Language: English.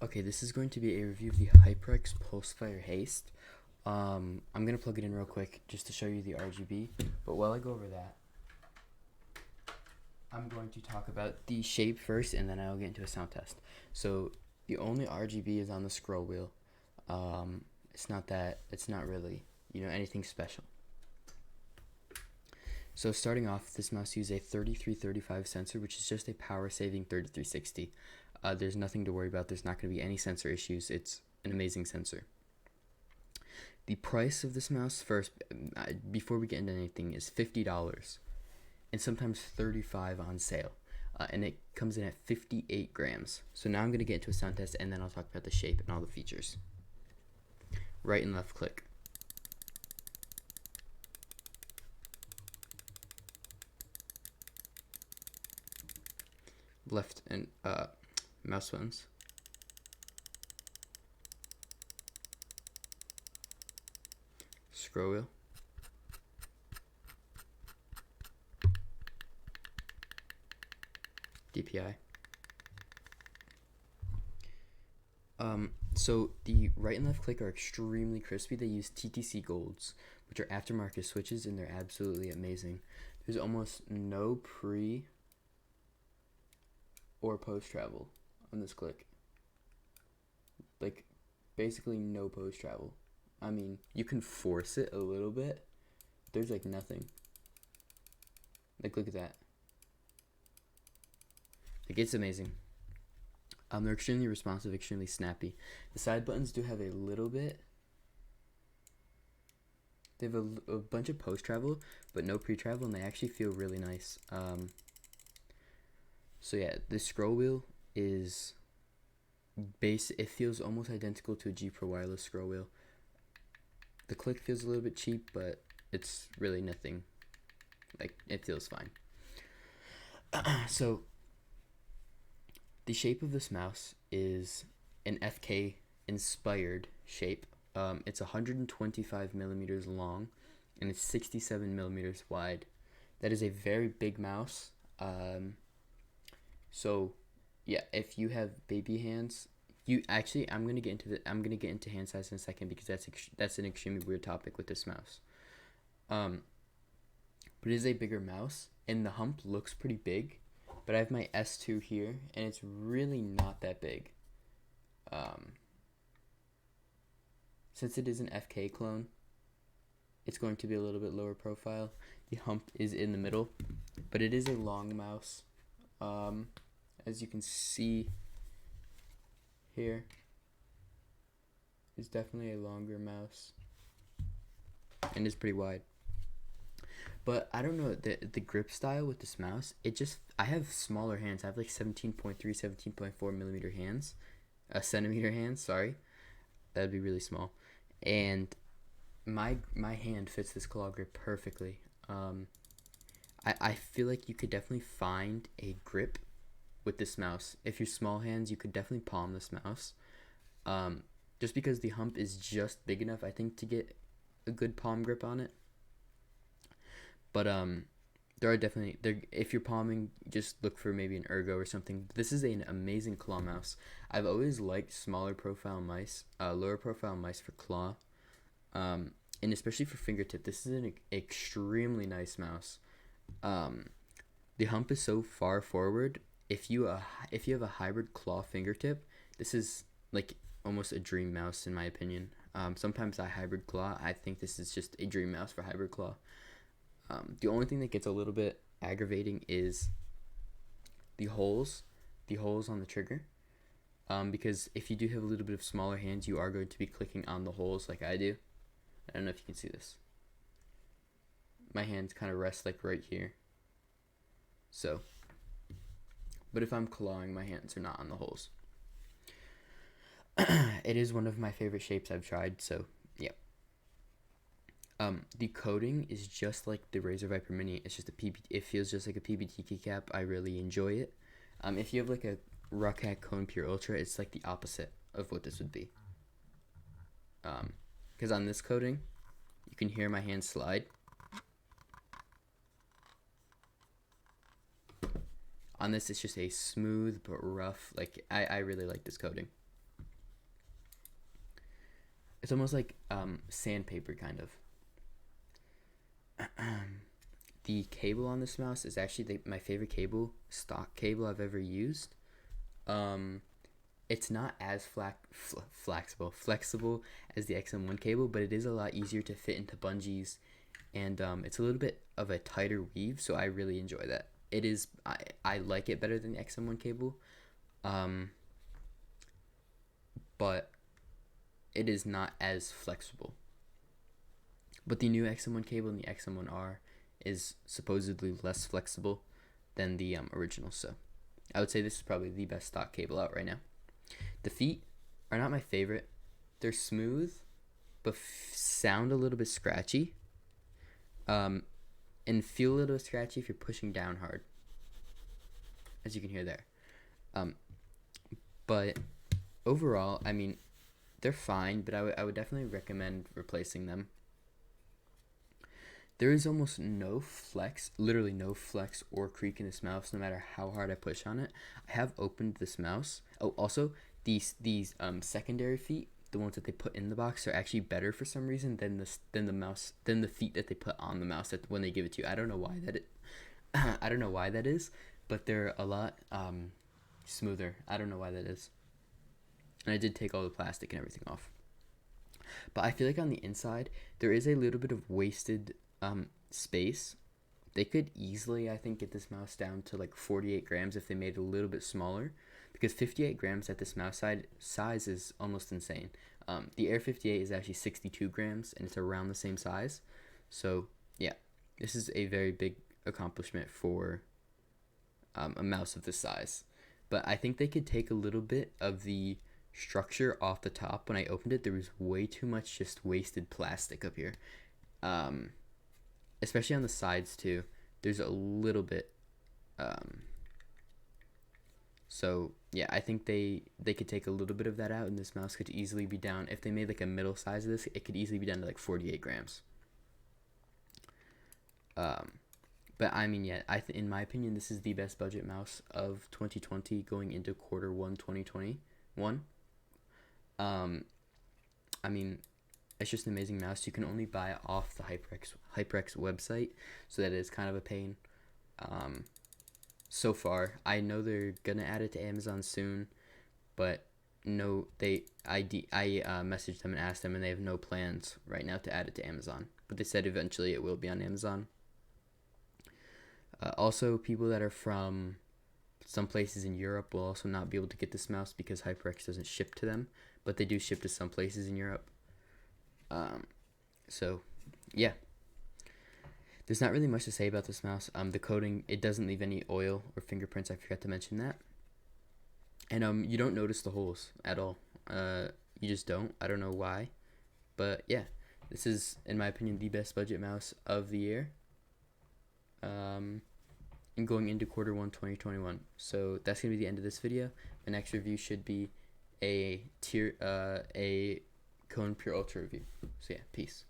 Okay, this is going to be a review of the Hyperx Pulsefire Haste. I'm going to plug it in real quick just to show you the RGB, but while I go over that, I'm going to talk about the shape first and then I'll get into a sound test. So the only RGB is on the scroll wheel. It's not really, anything special. So starting off, this mouse uses a 3335 sensor, which is just a power-saving 3360. There's nothing to worry about. There's not going to be any sensor issues. It's an amazing sensor. The price of this mouse, first, before we get into anything, is $50 and sometimes $35 on sale. And it comes in at 58 grams. So now I'm going to get into a sound test, and then I'll talk about the shape and all the features. Right and left click. Left and mouse buttons. Scroll wheel. DPI. So the right and left click are extremely crispy. They use TTC Golds, which are aftermarket switches, and they're absolutely amazing. There's almost no pre or post travel on this click. Like, basically no post travel. I mean, you can force it a little bit. There's like nothing. Like, look at that. Like, it's amazing. They're extremely responsive, extremely snappy. The side buttons do have a little bit. They have a bunch of post travel, but no pre travel, and they actually feel really nice. So yeah, the scroll wheel is it feels almost identical to a G Pro wireless scroll wheel. The click feels a little bit cheap, but it's really nothing. Like, it feels fine. So the shape of this mouse is an FK inspired shape. It's 125 millimeters long and it's 67 millimeters wide. That is a very big mouse. So yeah, if you have baby hands, I'm gonna get into hand size in a second, because that's an extremely weird topic with this mouse. But it is a bigger mouse, and the hump looks pretty big. But I have my S2 here, and it's really not that big. Since it is an FK clone, it's going to be a little bit lower profile. The hump is in the middle, but it is a long mouse. As you can see here, it's definitely a longer mouse, and it's pretty wide. But I don't know, the grip style with this mouse, I have smaller hands. I have like 17.3, 17.4 millimeter hands, centimeter hands, sorry. That'd be really small. And my hand fits this claw grip perfectly. I feel like you could definitely find a grip with this mouse. If you're small hands, you could definitely palm this mouse. Just because the hump is just big enough, I think, to get a good palm grip on it. But if you're palming, just look for maybe an Ergo or something. This is an amazing claw mouse. I've always liked smaller profile mice, lower profile mice for claw, and especially for fingertip. This is an extremely nice mouse. The hump is so far forward. If you have a hybrid claw fingertip, this is like almost a dream mouse in my opinion. Sometimes I hybrid claw. I think this is just a dream mouse for hybrid claw. The only thing that gets a little bit aggravating is the holes on the trigger. Because if you do have a little bit of smaller hands, you are going to be clicking on the holes like I do. I don't know if you can see this. My hands kind of rest like right here. So, but if I'm clawing, my hands are not on the holes. It is one of my favorite shapes I've tried, so yeah. The coating is just like the Razer Viper Mini. It's just it feels just like a PBT keycap. I really enjoy it. If you have like a Rockhat Cone Pure Ultra, it's like the opposite of what this would be. Because on this coating, you can hear my hand slide. On this, it's just a smooth but rough. Like, I really like this coating. It's almost like sandpaper kind of. The cable on this mouse is actually my favorite cable, stock cable I've ever used. It's not as flexible as the XM1 cable, but it is a lot easier to fit into bungees, and it's a little bit of a tighter weave, so I really enjoy that. It is I like it better than the XM1 cable, but it is not as flexible. But the new XM1 cable and the XM1R is supposedly less flexible than the original, so I would say this is probably the best stock cable out right now. The feet are not my favorite. They're smooth, but sound a little bit scratchy, and feel a little bit scratchy if you're pushing down hard, as you can hear there. But overall, I mean, they're fine, but I would definitely recommend replacing them. There is almost no flex, literally no flex or creak in this mouse, no matter how hard I push on it. I have opened this mouse. Oh, also, these secondary feet, the ones that they put in the box, are actually better for some reason than the feet that they put on the mouse when they give it to you. I don't know why I don't know why that is, but they're a lot smoother. I don't know why that is. And I did take all the plastic and everything off. But I feel like on the inside there is a little bit of wasted space. They could easily, I think, get this mouse down to like 48 grams if they made it a little bit smaller, because 58 grams at this mouse size is almost insane. The Air 58 is actually 62 grams, and it's around the same size. So yeah, this is a very big accomplishment for a mouse of this size. But I think they could take a little bit of the structure off the top. When I opened it, there was way too much just wasted plastic up here. Especially on the sides too. There's a little bit. So yeah, I think they could take a little bit of that out, and this mouse could easily be down. If they made like a middle size of this, it could easily be down to like 48 grams. But I mean, yeah, in my opinion, this is the best budget mouse of 2020 going into Q1 2021. I mean, it's just an amazing mouse. You can only buy it off the Hyperx website, so that is kind of a pain. So far, I know they're gonna add it to Amazon soon, but no, I messaged them and asked them, and they have no plans right now to add it to Amazon. But they said eventually it will be on Amazon. Also, people that are from some places in Europe will also not be able to get this mouse because Hyperx doesn't ship to them, but they do ship to some places in Europe. So yeah, there's not really much to say about this mouse. The coating, it doesn't leave any oil or fingerprints. I forgot to mention that. And you don't notice the holes at all. You just don't. I don't know why, but yeah, this is, in my opinion, the best budget mouse of the year. And going into Q1 2021. So that's gonna be the end of this video. My next review should be a Kone Pure Ultra review. So yeah, peace.